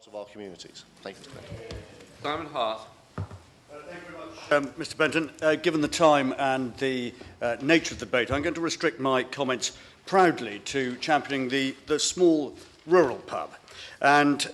of our communities. Thank you, Mr. Benton. Simon Hart. Thank you very much, Mr. Benton. Given the time and the nature of the debate, I'm going to restrict my comments proudly to championing the small rural pub. And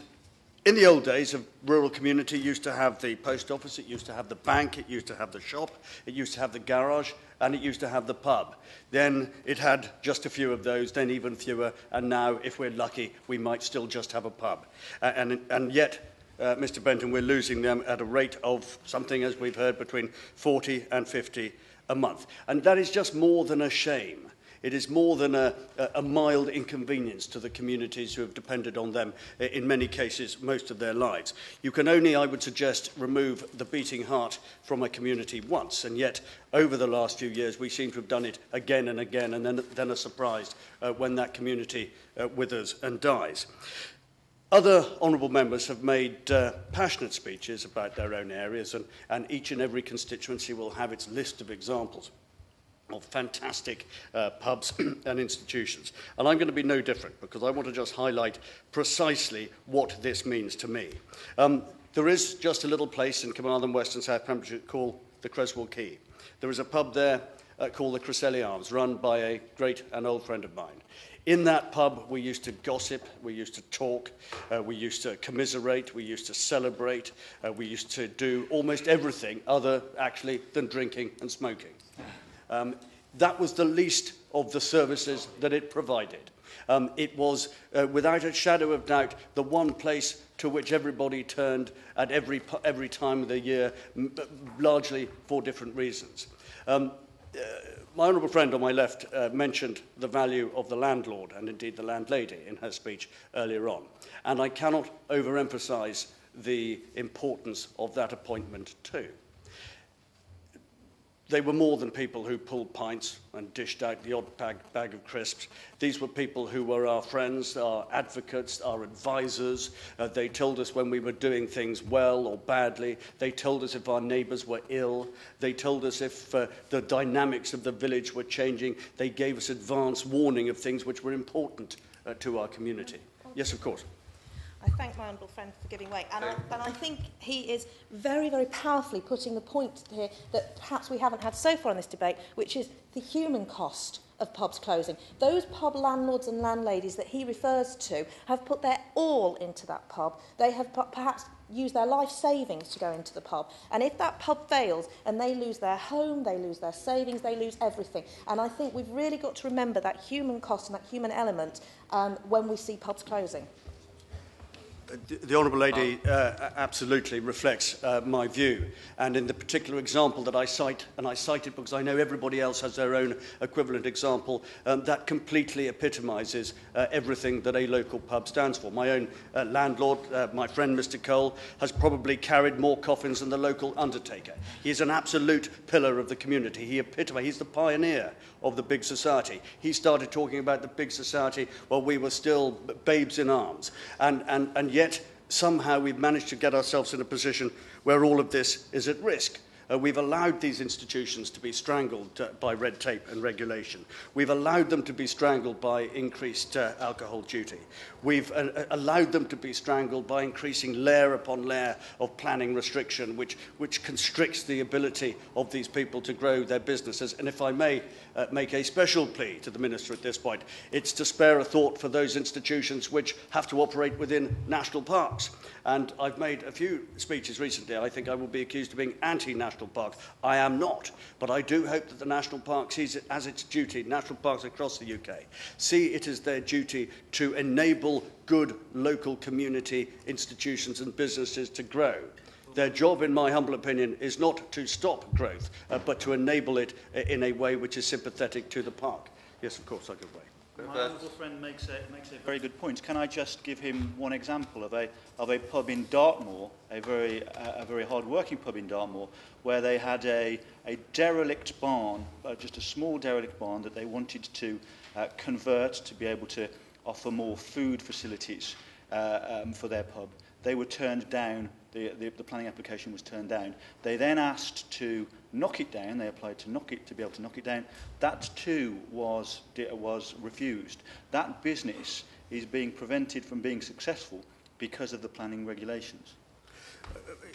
in the old days, a rural community used to have the post office, it used to have the bank, it used to have the shop, it used to have the garage, and it used to have the pub. Then it had just a few of those, then even fewer, and now, if we're lucky, we might still just have a pub. And yet, Mr. Benton, we're losing them at a rate of something, as we've heard, between 40 and 50 a month. And that is just more than a shame. It is more than a mild inconvenience to the communities who have depended on them, in many cases, most of their lives. You can only, I would suggest, remove the beating heart from a community once, and yet, over the last few years, we seem to have done it again and again, and then are surprised when that community withers and dies. Other honourable members have made passionate speeches about their own areas, and each and every constituency will have its list of examples of fantastic pubs and institutions. And I'm going to be no different, because I want to just highlight precisely what this means to me. There is just a little place in Carmarthen, West and South Pembrokeshire called the Creswell Quay. There is a pub there called the Cresselly Arms, run by a great and old friend of mine. In that pub, we used to gossip, we used to talk, we used to commiserate, we used to celebrate, we used to do almost everything other, actually, than drinking and smoking. That was the least of the services that it provided. It was, without a shadow of doubt, the one place to which everybody turned at every time of the year, largely for different reasons. My honourable friend on my left mentioned the value of the landlord and indeed the landlady in her speech earlier on. And I cannot overemphasise the importance of that appointment too. They were more than people who pulled pints and dished out the odd bag of crisps. These were people who were our friends, our advocates, our advisors. They told us when we were doing things well or badly. They told us if our neighbours were ill. They told us if the dynamics of the village were changing. They gave us advance warning of things which were important to our community. Yes, of course. I thank my honourable friend for giving way. And I think he is very, very powerfully putting the point here that perhaps we haven't had so far in this debate, which is the human cost of pubs closing. Those pub landlords and landladies that he refers to have put their all into that pub. They have perhaps used their life savings to go into the pub. And if that pub fails and they lose their home, they lose their savings, they lose everything. And I think we've really got to remember that human cost and that human element when we see pubs closing. The Honourable Lady absolutely reflects my view. And in the particular example that I cite, and I cite it because I know everybody else has their own equivalent example, that completely epitomises everything that a local pub stands for. My own landlord, my friend Mr. Cole, has probably carried more coffins than the local undertaker. He is an absolute pillar of the community. He's the pioneer of the big society. He started talking about the big society while we were still babes in arms. And yet, somehow we've managed to get ourselves in a position where all of this is at risk. We've allowed these institutions to be strangled by red tape and regulation. We've allowed them to be strangled by increased alcohol duty. We've allowed them to be strangled by increasing layer upon layer of planning restriction, which constricts the ability of these people to grow their businesses. And if I may make a special plea to the Minister at this point, it's to spare a thought for those institutions which have to operate within national parks. And I've made a few speeches recently. I think I will be accused of being anti-national parks. I am not, but I do hope that the national park sees it as its duty, national parks across the UK, see it as their duty to enable good local community institutions and businesses to grow. Their job, in my humble opinion, is not to stop growth, but to enable it in a way which is sympathetic to the park. Yes, of course, I give way. My honourable friend makes a very good point. Can I just give him one example of a pub in Dartmoor, a very hard-working pub in Dartmoor, where they had a derelict barn, just a small derelict barn that they wanted to convert to be able to offer more food facilities for their pub. They were turned down. The planning application was turned down. They then asked to knock it down. They applied to be able to knock it down. That too was refused. That business is being prevented from being successful because of the planning regulations.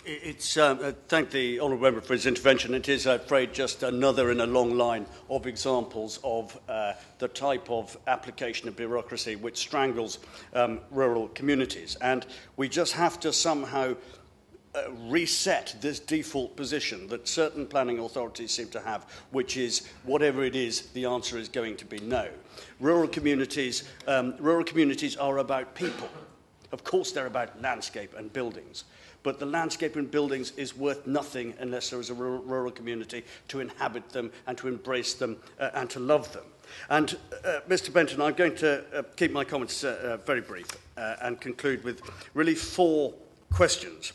Thank the honourable member for his intervention. It is, I'm afraid, just another in a long line of examples of the type of application of bureaucracy which strangles rural communities. And we just have to somehow reset this default position that certain planning authorities seem to have, which is whatever it is, the answer is going to be no. Rural communities are about people. Of course, they're about landscape and buildings. But the landscape and buildings is worth nothing unless there is a rural community to inhabit them and to embrace them and to love them. And Mr. Benton, I'm going to keep my comments very brief and conclude with really 4 questions,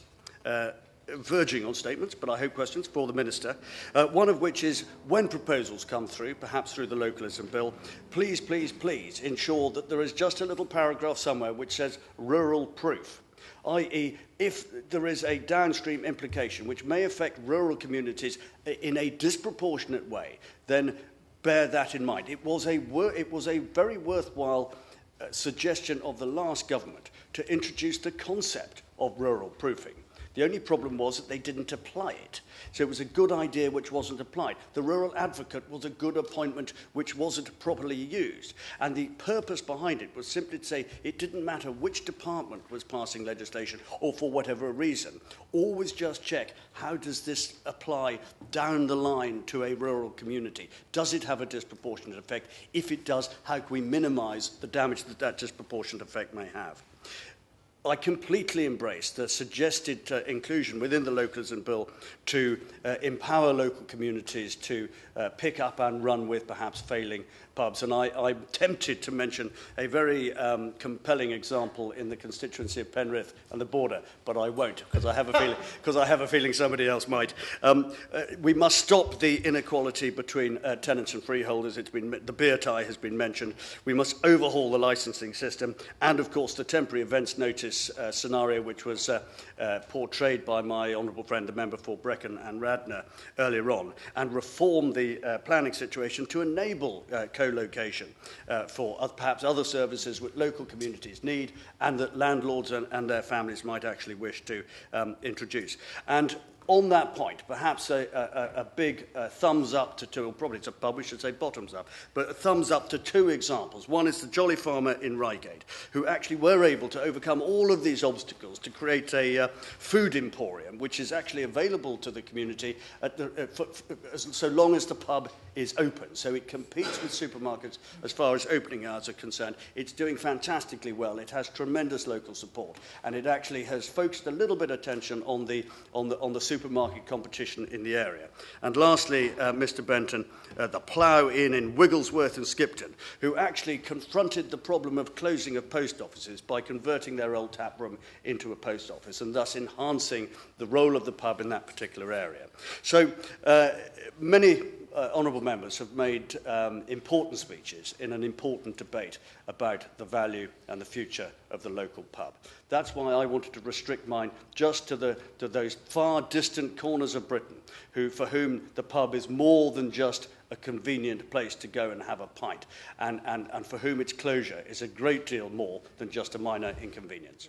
verging on statements, but I hope questions for the Minister. One of which is, when proposals come through, perhaps through the Localism Bill, please, please, please ensure that there is just a little paragraph somewhere which says rural proof. I.e., if there is a downstream implication which may affect rural communities in a disproportionate way, then bear that in mind. It was a very worthwhile suggestion of the last government to introduce the concept of rural proofing. The only problem was that they didn't apply it. So it was a good idea which wasn't applied. The rural advocate was a good appointment which wasn't properly used. And the purpose behind it was simply to say it didn't matter which department was passing legislation or for whatever reason. Always just check, how does this apply down the line to a rural community? Does it have a disproportionate effect? If it does, how can we minimise the damage that that disproportionate effect may have? I completely embrace the suggested inclusion within the Localism Bill to empower local communities to pick up and run with perhaps failing pubs. And I'm tempted to mention a very compelling example in the constituency of Penrith and the border, but I won't, because I have a feeling somebody else might. We must stop the inequality between tenants and freeholders. The beer tie has been mentioned. We must overhaul the licensing system, and of course the temporary events notice scenario which was portrayed by my honourable friend, the member for Brecon and Radnor, earlier on, and reform the planning situation to enable co-location for perhaps other services which local communities need and that landlords and their families might actually wish to introduce. And on that point, perhaps a big thumbs up to 2, or probably it's a pub, we should say bottoms up, but a thumbs up to 2 examples. One is the Jolly Farmer in Reigate, who actually were able to overcome all of these obstacles to create a food emporium, which is actually available to the community so long as the pub is open. So it competes with supermarkets as far as opening hours are concerned. It's doing fantastically well. It has tremendous local support, and it actually has focused a little bit of attention on the supermarket competition in the area. And lastly, Mr. Benton, the Plough Inn in Wigglesworth and Skipton, who actually confronted the problem of closing of post offices by converting their old tap room into a post office and thus enhancing the role of the pub in that particular area. So many honourable members have made important speeches in an important debate about the value and the future of the local pub. That's why I wanted to restrict mine just to those far distant corners of Britain for whom the pub is more than just a convenient place to go and have a pint, and for whom its closure is a great deal more than just a minor inconvenience.